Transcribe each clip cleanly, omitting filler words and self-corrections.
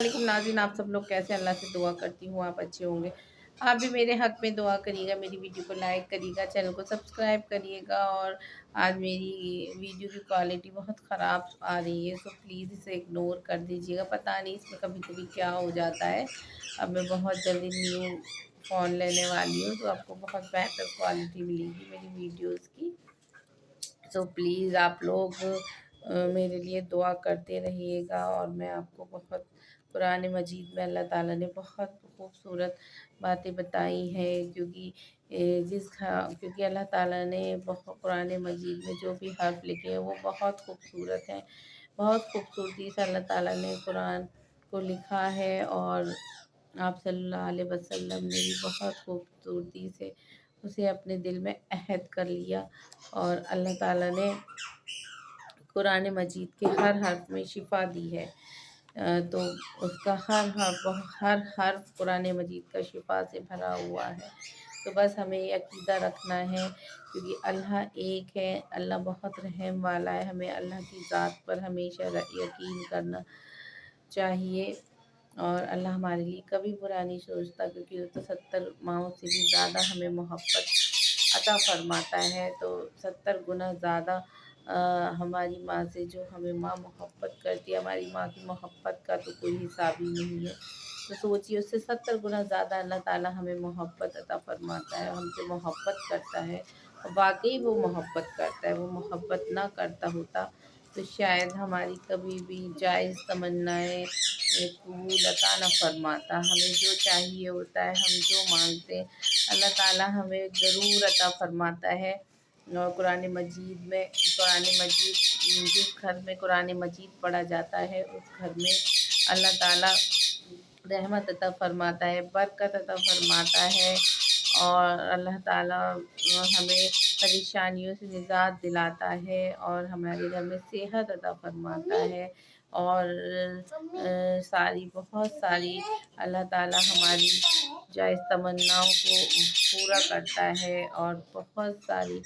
वालेकुम नाज़रीन, आप सब लोग कैसे? अल्लाह से दुआ करती हूँ आप अच्छे होंगे। आप भी मेरे हक़ में दुआ करिएगा, मेरी वीडियो को लाइक करिएगा, चैनल को सब्सक्राइब करिएगा। और आज मेरी वीडियो की क्वालिटी बहुत ख़राब आ रही है, तो प्लीज़ इसे इग्नोर कर दीजिएगा। पता नहीं इसमें कभी-कभी क्या हो जाता है। अब मैं बहुत जल्दी न्यू फ़ोन लेने वाली हूँ, तो आपको बहुत बेहतर क्वालिटी मिलेगी मेरी वीडियोज़ की। तो प्लीज़ आप लोग मेरे लिए दुआ करते रहिएगा। और मैं आपको बहुत कुरान मजीद में अल्लाह ताला ने बहुत खूबसूरत बातें बताई हैं, क्योंकि अल्लाह ताला ने कुरान मजीद में जो भी हर्फ लिखे हैं वो बहुत खूबसूरत हैं। बहुत खूबसूरती से अल्लाह ताला ने कुरान को लिखा है, और आप सल्लल्लाहु अलैहि वसल्लम ने भी बहुत खूबसूरती से उसे अपने दिल में अहद कर लिया। और अल्लाह ताला ने कुरान मजीद के हर हर्फ में शिफा दी है। तो उसका हर हर्फ कुरान मजीद का शिफा से भरा हुआ है। तो बस हमें ये अक़ीदा रखना है, क्योंकि अल्लाह एक है, अल्लाह बहुत रहम वाला है। हमें अल्लाह की ज़ात पर हमेशा यकीन करना चाहिए। और अल्लाह हमारे लिए कभी बुरा नहीं सोचता, क्योंकि वो तो 70 माओं से भी ज़्यादा हमें मोहब्बत अता फ़रमाता है। तो 70 गुना ज़्यादा हमारी माँ से जो हमें माँ मोहब्बत करती है, हमारी माँ की मोहब्बत का तो कोई हिसाब ही नहीं है। तो सोचिए, उससे 70 गुना ज़्यादा अल्लाह ताला हमें मोहब्बत अता फ़रमाता है, हमसे मोहब्बत करता है। और वाक़ई वो मोहब्बत करता है, वो मोहब्बत ना करता होता तो शायद हमारी कभी भी जायज़ तमन्नाएँ कबूल अता न फ़रमाता। हमें जो चाहिए होता है, हम जो मांगते हैं, अल्लाह ताला हमें ज़रूर अता फ़रमाता है। और कुरान मजीद जिस घर में कुरान मजीद पढ़ा जाता है, उस घर में अल्लाह ताला रहमत अता फ़रमाता है, बरकत अता फ़रमाता है। और अल्लाह ताला हमें परेशानियों से निजात दिलाता है, और हमारे घर में सेहत अता फ़रमाता है। और बहुत सारी अल्लाह ताला हमारी जायज़ तमन्नाओं को पूरा करता है। और बहुत सारी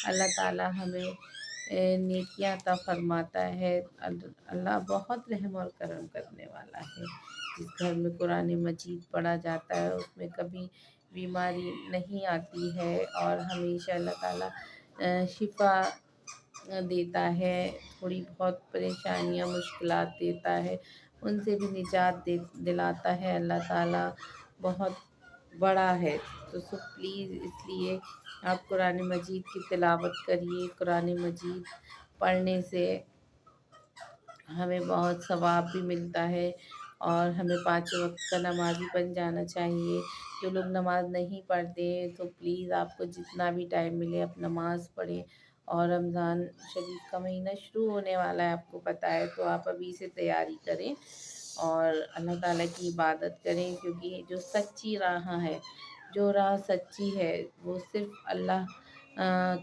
अल्लाह ताला हमें नेकियां अता फ़रमाता है। अल्लाह बहुत रहम और करम करने वाला है। जिस घर में कुरान मजीद पढ़ा जाता है, उसमें कभी बीमारी नहीं आती है, और हमेशा अल्लाह ताला शिफा देता है। थोड़ी बहुत परेशानियां मुश्किलात देता है, उनसे भी निजात दिलाता है। अल्लाह ताला बहुत बड़ा है। तो प्लीज़ इसलिए आप कुरान मजीद की तिलावत करिए। कुरान मजीद पढ़ने से हमें बहुत सवाब भी मिलता है, और हमें 5 वक्त का नमाज़ी बन जाना चाहिए। जो लोग नमाज़ नहीं पढ़ते, तो प्लीज़ आपको जितना भी टाइम मिले आप नमाज़ पढ़ें। और रमज़ान शरीफ का महीना शुरू होने वाला है, आपको पता है, तो आप अभी से तैयारी करें और अल्लाह ताला की इबादत करें। क्योंकि जो सच्ची राह है, जो राह सच्ची है, वो सिर्फ़ अल्लाह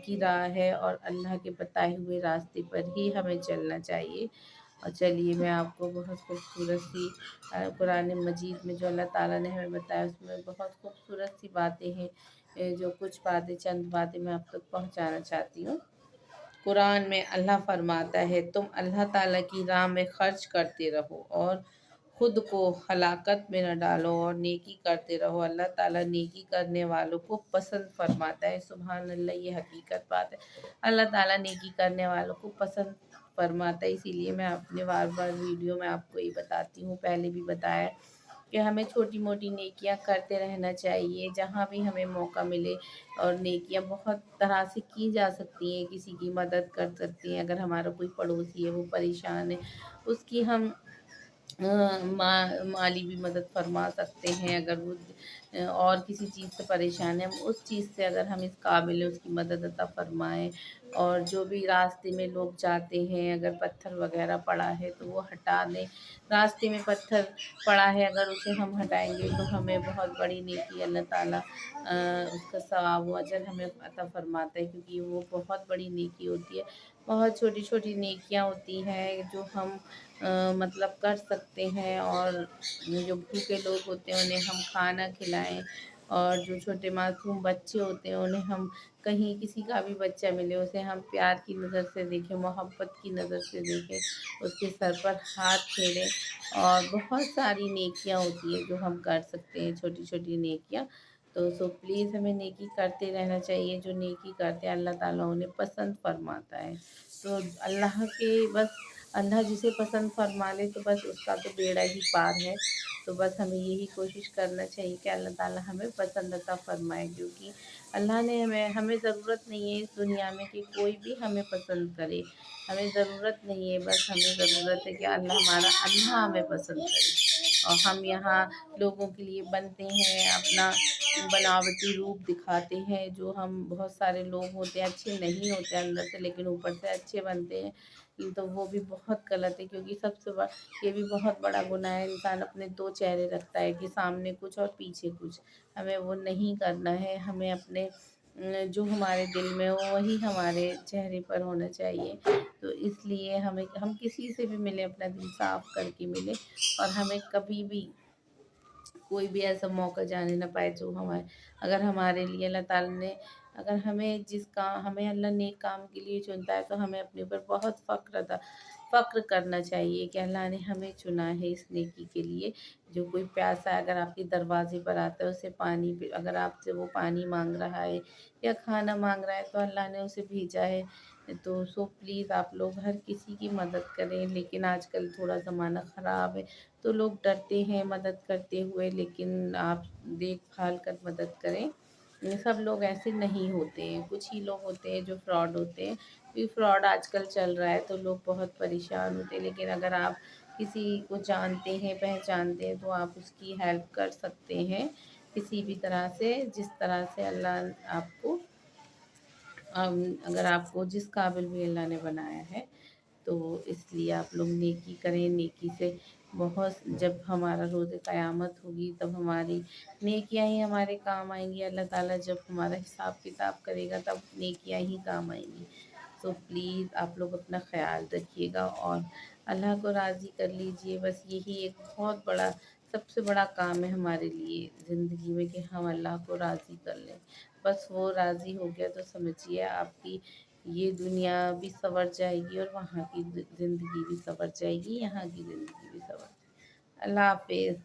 की राह है, और अल्लाह के बताए हुए रास्ते पर ही हमें चलना चाहिए। और चलिए, मैं आपको बहुत खूबसूरत सी कुरान मजीद में जो अल्लाह ताला ने हमें बताया, उसमें बहुत खूबसूरत सी बातें हैं। जो कुछ बातें, चंद बातें मैं आप तक पहुंचाना चाहती हूँ। कुरान में अल्लाह फरमाता है, तुम अल्लाह ताला की राह में खर्च करते रहो, और खुद को हलाकत में न डालो, और नेकी करते रहो। अल्लाह ताला नेकी करने वालों को पसंद फरमाता है। सुभान अल्लाह, ये हकीकत बात है। अल्लाह ताला नेकी करने वालों को पसंद फरमाता है। इसीलिए मैं अपने बार वीडियो में आपको ये बताती हूँ, पहले भी बताया कि हमें छोटी मोटी नेकियां करते रहना चाहिए जहाँ भी हमें मौका मिले। और नेकियां बहुत तरह से की जा सकती हैं। किसी की मदद कर सकती हैं, अगर हमारा कोई पड़ोसी है वो परेशान है, उसकी हम माली भी मदद फरमा सकते हैं। अगर वो और किसी चीज़ से परेशान है, हम उस चीज़ से, अगर हम इस काबिल है, उसकी मदद अता फ़रमाएँ। और जो भी रास्ते में लोग जाते हैं, अगर पत्थर वगैरह पड़ा है तो वो हटा दें। रास्ते में पत्थर पड़ा है, अगर उसे हम हटाएंगे तो हमें बहुत बड़ी नेकी अल्लाह ताला उसका सवाब व अजर हमें अता फ़रमाता है, क्योंकि वो बहुत बड़ी नेकी होती है। बहुत छोटी छोटी नेकियां होती हैं जो हम मतलब कर सकते हैं। और जो भूखे लोग होते हैं, उन्हें हम खाना खिलाएं, اور جو چھوٹے معصوم بچے ہوتے ہیں انہیں ہم کہیں کسی کا بھی بچہ ملے اسے ہم پیار کی نظر سے دیکھیں، محبت کی نظر سے دیکھیں، اس کے سر پر ہاتھ پھیریں، اور بہت ساری نیکیاں ہوتی ہیں جو ہم کر سکتے ہیں، چھوٹی چھوٹی نیکیاں۔ تو پلیز ہمیں نیکی کرتے رہنا چاہیے، جو نیکی کرتے ہیں اللہ تعالیٰ انہیں پسند فرماتا ہے۔ تو اللہ کے بس اللہ جسے پسند فرما لے تو بس اس کا تو بیڑا ہی پار ہے۔ تو بس ہمیں یہی کوشش کرنا چاہیے کہ اللہ تعالیٰ ہمیں پسند عطا فرمائے، کیونکہ اللہ نے ہمیں ضرورت نہیں ہے اس دنیا میں کہ کوئی بھی ہمیں پسند کرے، ہمیں ضرورت نہیں ہے، بس ہمیں ضرورت ہے کہ اللہ ہمیں پسند کرے۔ اور ہم یہاں لوگوں کے لیے بنتے ہیں، اپنا بناوٹی روپ دکھاتے ہیں، جو ہم بہت سارے لوگ ہوتے ہیں اچھے نہیں ہوتے اندر سے لیکن اوپر سے اچھے بنتے ہیں، تو وہ بھی بہت غلط ہے، کیونکہ سب سے یہ بھی بہت بڑا گناہ ہے، انسان اپنے دو چہرے رکھتا ہے کہ سامنے کچھ اور پیچھے کچھ۔ ہمیں وہ نہیں کرنا ہے، ہمیں اپنے جو ہمارے دل میں ہو وہی ہمارے چہرے پر ہونا چاہیے۔ تو اس لیے ہم کسی سے بھی ملیں اپنا دل صاف کر کے ملیں، اور ہمیں کبھی بھی کوئی بھی ایسا موقع جانے نہ پائے جو اگر ہمارے لیے اللہ تعالیٰ نے اگر ہمیں اللہ نیک کام کے لیے چنتا ہے تو ہمیں اپنے اوپر بہت فخر کرنا چاہیے کہ اللہ نے ہمیں چنا ہے اس نیکی کے لیے۔ جو کوئی پیاسا ہے اگر آپ کے دروازے پر آتا ہے اسے اگر آپ سے وہ پانی مانگ رہا ہے یا کھانا مانگ رہا ہے تو اللہ نے اسے بھیجا ہے۔ تو پلیز آپ لوگ ہر کسی کی مدد کریں، لیکن آج کل تھوڑا زمانہ خراب ہے تو لوگ ڈرتے ہیں مدد کرتے ہوئے، لیکن آپ دیکھ بھال کر مدد کریں۔ سب لوگ ایسے نہیں ہوتے ہیں، کچھ ہی لوگ ہوتے ہیں جو فراڈ ہوتے ہیں، کیونکہ فراڈ آج کل چل رہا ہے تو لوگ بہت پریشان ہوتے ہیں، لیکن اگر آپ کسی کو جانتے ہیں پہچانتے ہیں تو آپ اس کی ہیلپ کر سکتے ہیں کسی بھی طرح سے، جس طرح سے اللہ آپ کو اگر آپ کو جس قابل بھی اللہ نے بنایا ہے۔ تو اس لیے آپ لوگ نیکی کریں، نیکی سے جب ہمارا روز قیامت ہوگی تب ہماری نیکیاں ہی ہمارے کام آئیں گی، اللہ تعالیٰ جب ہمارا حساب کتاب کرے گا تب نیکیاں ہی کام آئیں گی۔ تو پلیز آپ لوگ اپنا خیال رکھیے گا اور اللہ کو راضی کر لیجئے، بس یہی ایک بہت بڑا سب سے بڑا کام ہے ہمارے لیے زندگی میں کہ ہم اللہ کو راضی کر لیں۔ بس وہ راضی ہو گیا تو سمجھیے آپ کی یہ دنیا بھی سنور جائے گی اور وہاں کی زندگی بھی سنور جائے گی، یہاں کی زندگی بھی سنور جائے گی۔ اللہ حافظ۔